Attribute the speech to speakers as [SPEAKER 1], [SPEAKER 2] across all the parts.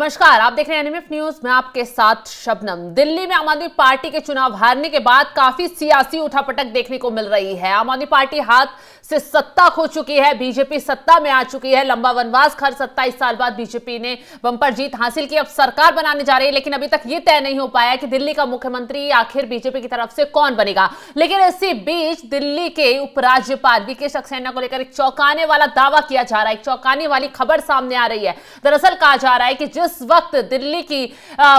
[SPEAKER 1] नमस्कार, आप देख रहे हैं एनएमएफ न्यूज। मैं आपके साथ शबनम। दिल्ली में आम आदमी पार्टी के चुनाव हारने के बाद काफी सियासी उठापटक देखने को मिल रही है। आम आदमी पार्टी हाथ से सत्ता खो चुकी है, बीजेपी सत्ता में आ चुकी है। लंबा वनवास खर्च 27 साल बाद बीजेपी ने बंपर जीत हासिल की, अब सरकार बनाने जा रही है। लेकिन अभी तक ये तय नहीं हो पाया कि दिल्ली का मुख्यमंत्री आखिर बीजेपी की तरफ से कौन बनेगा। लेकिन इसी बीच दिल्ली के उपराज्यपाल वीके सक्सेना को लेकर एक चौंकाने वाला दावा किया जा रहा है, एक चौंकाने वाली खबर सामने आ रही है। दरअसल कहा जा रहा है कि जिस वक्त दिल्ली की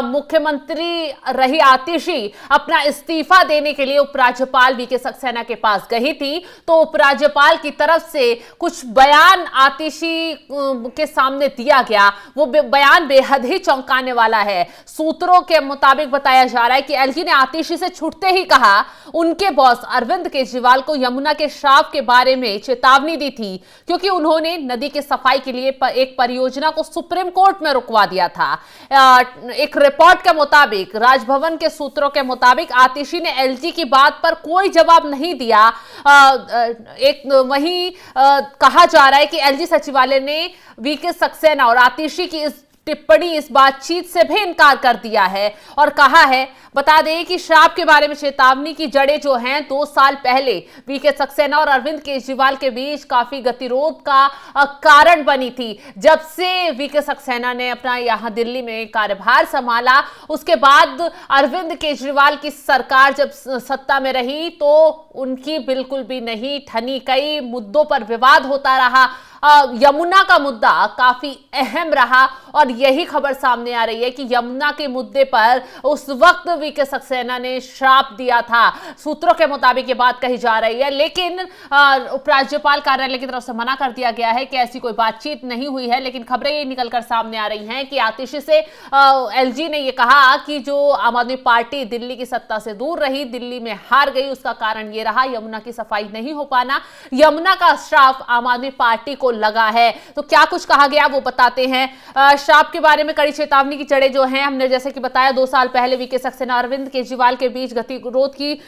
[SPEAKER 1] मुख्यमंत्री रही आतिशी अपना इस्तीफा देने के लिए उपराज्यपाल वीके सक्सेना के पास गई थी, तो उपराज्यपाल की तरफ से कुछ बयान आतिशी के सामने दिया गया। वो बयान बेहद ही चौंकाने वाला है। सूत्रों के मुताबिक बताया जा रहा है कि एलजी ने आतिशी से छूटते ही कहा उनके बॉस अरविंद केजरीवाल को यमुना के श्राप के बारे में चेतावनी दी थी, क्योंकि उन्होंने नदी की सफाई के लिए एक परियोजना को सुप्रीम कोर्ट में रुकवा दिया था। एक रिपोर्ट के मुताबिक, राजभवन के सूत्रों के मुताबिक, आतिशी ने एलजी की बात पर कोई जवाब नहीं दिया। वहीं कहा जा रहा है कि एलजी सचिवालय ने वीके सक्सेना और आतिशी की इस टिप्पणी, इस बातचीत से भी इनकार कर दिया है और कहा है, बता दें कि श्राप के बारे में चेतावनी की जड़ें जो हैं 2 साल पहले वीके सक्सेना और अरविंद केजरीवाल के बीच काफी गतिरोध का कारण बनी थी। जब से वीके सक्सेना ने अपना यहां दिल्ली में कार्यभार संभाला, उसके बाद अरविंद केजरीवाल की सरकार जब सत्ता में रही तो उनकी बिल्कुल भी नहीं ठनी। कई मुद्दों पर विवाद होता रहा। यमुना का मुद्दा काफी अहम रहा और यही खबर सामने आ रही है कि यमुना के मुद्दे पर उस वक्त वीके सक्सेना ने श्राप दिया था। सूत्रों के मुताबिक ये बात कही जा रही है, लेकिन उपराज्यपाल कार्यालय की तरफ से मना कर दिया गया है कि ऐसी कोई बातचीत नहीं हुई है। लेकिन खबरें ये निकलकर सामने आ रही हैं कि आतिशी से एलजी ने ये कहा कि जो आम आदमी पार्टी दिल्ली की सत्ता से दूर रही, दिल्ली में हार गई, उसका कारण ये रहा यमुना की सफाई नहीं हो पाना। यमुना का श्राप आम आदमी पार्टी को लगा है। तो क्या कुछ कहा गया वो बताते हैं। श्राप के बारे में कड़ी चेतावनी की जड़ें जो हैं, हमने जैसे कि बताया 2 साल पहले वीके सक्सेना अरविंद केजरीवाल के बीच गतिरोध की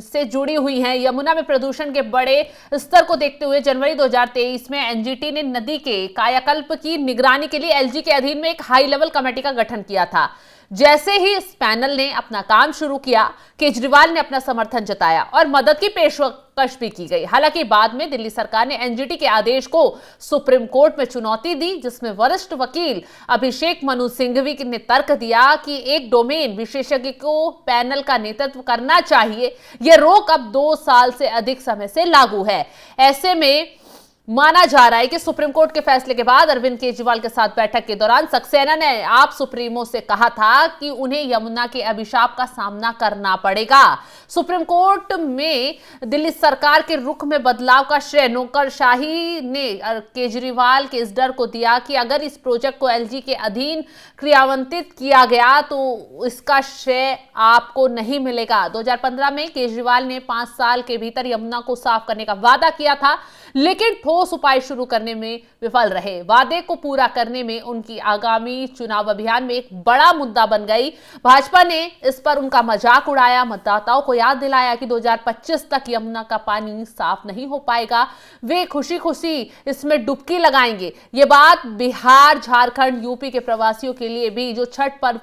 [SPEAKER 1] से जुड़ी हुई हैं। यमुना में प्रदूषण के बड़े स्तर को देखते हुए जनवरी 2023 में एनजीटी ने नदी के कायाकल्प की निगरानी के लिए एलजी के अधीन में एक हाई लेवल कमेटी का गठन किया था। जैसे ही इस पैनल ने अपना काम शुरू किया, केजरीवाल ने अपना समर्थन जताया और मदद की पेशकश भी की गई। हालांकि बाद में दिल्ली सरकार ने एनजीटी के आदेश को सुप्रीम कोर्ट में चुनौती दी, जिसमें वरिष्ठ वकील अभिषेक मनु सिंघवी ने तर्क दिया कि एक डोमेन विशेषज्ञ को पैनल का नेतृत्व करना चाहिए। यह रोक अब 2 साल से अधिक समय से लागू है। ऐसे में माना जा रहा है कि सुप्रीम कोर्ट के फैसले के बाद अरविंद केजरीवाल के साथ बैठक के दौरान सक्सेना ने आप सुप्रीमो से कहा था कि उन्हें यमुना के अभिशाप का सामना करना पड़ेगा। सुप्रीम कोर्ट में दिल्ली सरकार के रुख में बदलाव का श्रेय नौकरशाही ने केजरीवाल के इस डर को दिया कि अगर इस प्रोजेक्ट को एलजी के अधीन क्रियान्वित किया गया तो इसका श्रेय आपको नहीं मिलेगा। 2015 में केजरीवाल ने 5 साल के भीतर यमुना को साफ करने का वादा किया था, लेकिन ठोस उपाय शुरू करने में विफल रहे। वादे को पूरा करने में उनकी आगामी चुनाव अभियान में एक बड़ा मुद्दा बन गई। भाजपा ने इस पर उनका मजाक उड़ाया, मतदाताओं को याद दिलाया कि 2025 तक यमुना का पानी साफ नहीं हो पाएगा, वे खुशी खुशी इसमें डुबकी लगाएंगे। ये बात बिहार, झारखंड, यूपी के प्रवासियों के लिए भी, जो छठ पर्व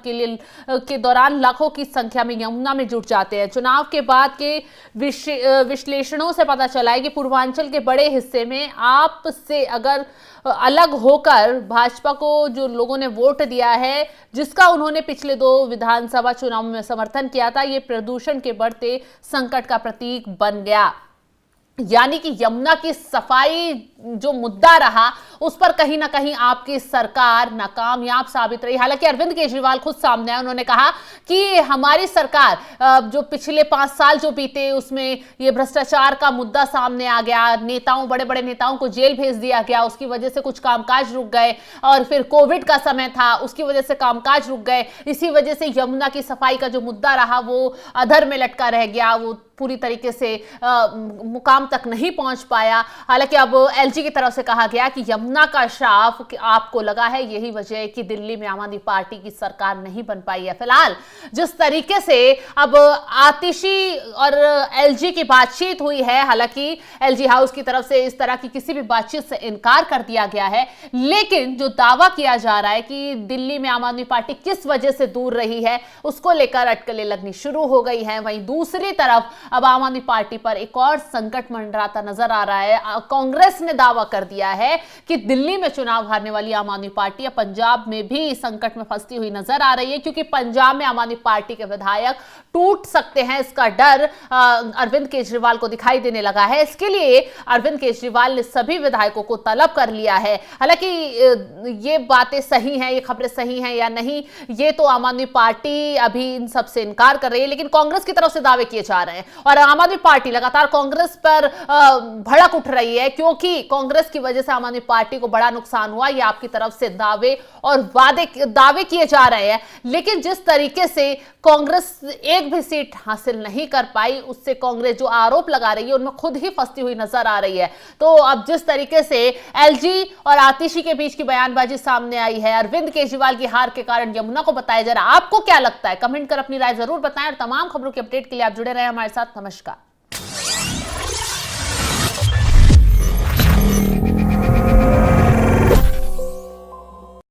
[SPEAKER 1] के दौरान लाखों की संख्या में यमुना में जुट जाते हैं। चुनाव के बाद के विश्लेषणों से पता चला है कि पूर्वांचल के बड़े हिस्से में आप से अगर अलग होकर भाजपा को जो लोगों ने वोट दिया है, जिसका उन्होंने पिछले 2 विधानसभा चुनाव में समर्थन किया था, ये प्रदूषण के बढ़ते संकट का प्रतीक बन गया। यानी कि यमुना की सफाई जो मुद्दा रहा, उस पर कहीं ना कहीं आपकी सरकार नाकामयाब साबित रही। हालांकि अरविंद केजरीवाल खुद सामने आए, उन्होंने कहा कि हमारी सरकार जो पिछले 5 साल जो बीते उसमें ये भ्रष्टाचार का मुद्दा सामने आ गया, नेताओं, बड़े बड़े नेताओं को जेल भेज दिया गया, उसकी वजह से कुछ कामकाज रुक गए, और फिर कोविड का समय था, उसकी वजह से कामकाज रुक गए। इसी वजह से यमुना की सफाई का जो मुद्दा रहा वो अधर में लटका रह गया, वो पूरी तरीके से मुकाम तक नहीं पहुंच पाया। हालांकि अब एलजी की तरफ से कहा गया कि यमुना यमुना का श्राप कि आपको लगा है यही वजह है कि दिल्ली में आम आदमी पार्टी की सरकार नहीं बन पाई है। फिलहाल जिस तरीके से अब आतिशी और एलजी की बातचीत हुई है, हालांकि एलजी हाउस की तरफ से इस तरह की किसी भी बातचीत से इनकार कर दिया गया है, लेकिन जो दावा किया जा रहा है कि दिल्ली में आम आदमी पार्टी किस वजह से दूर रही है उसको लेकर अटकलें लगनी शुरू हो गई हैं। वहीं दूसरी तरफ अब आम आदमी पार्टी पर एक और संकट मंडराता नजर आ रहा है। कांग्रेस ने दावा कर दिया है कि दिल्ली में चुनाव हारने वाली आम आदमी पार्टी अब पंजाब में भी संकट में फंसती हुई नजर आ रही है, क्योंकि पंजाब में आम आदमी पार्टी के विधायक टूट सकते हैं, इसका डर अरविंद केजरीवाल को दिखाई देने लगा है। इसके लिए अरविंद केजरीवाल ने सभी विधायकों को तलब कर लिया है। हालांकि ये बातें सही हैं, ये खबरें सही हैं या नहीं, ये तो आम आदमी पार्टी अभी इन सब से इनकार कर रही है, लेकिन कांग्रेस की तरफ से दावे किए जा रहे हैं और आम आदमी पार्टी लगातार कांग्रेस पर भड़क उठ रही है, क्योंकि कांग्रेस की वजह से आम आदमी पार्टी को बड़ा नुकसान हुआ। ये आपकी तरफ से दावे और दावे किए जा रहे हैं, लेकिन जिस तरीके से कांग्रेस एक भी सीट हासिल नहीं कर पाई, उससे कांग्रेस जो आरोप लगा रही है उनमें खुद ही फंसती हुई नजर आ रही है। तो अब जिस तरीके से एलजी और आतिशी के बीच की बयानबाजी सामने आई है, अरविंद केजरीवाल की हार के कारण यमुना को बताया जा रहा है, आपको क्या लगता है? कमेंट कर अपनी राय जरूर बताएं और तमाम खबरों के अपडेट के लिए आप जुड़े रहे हमारे साथ। नमस्कार।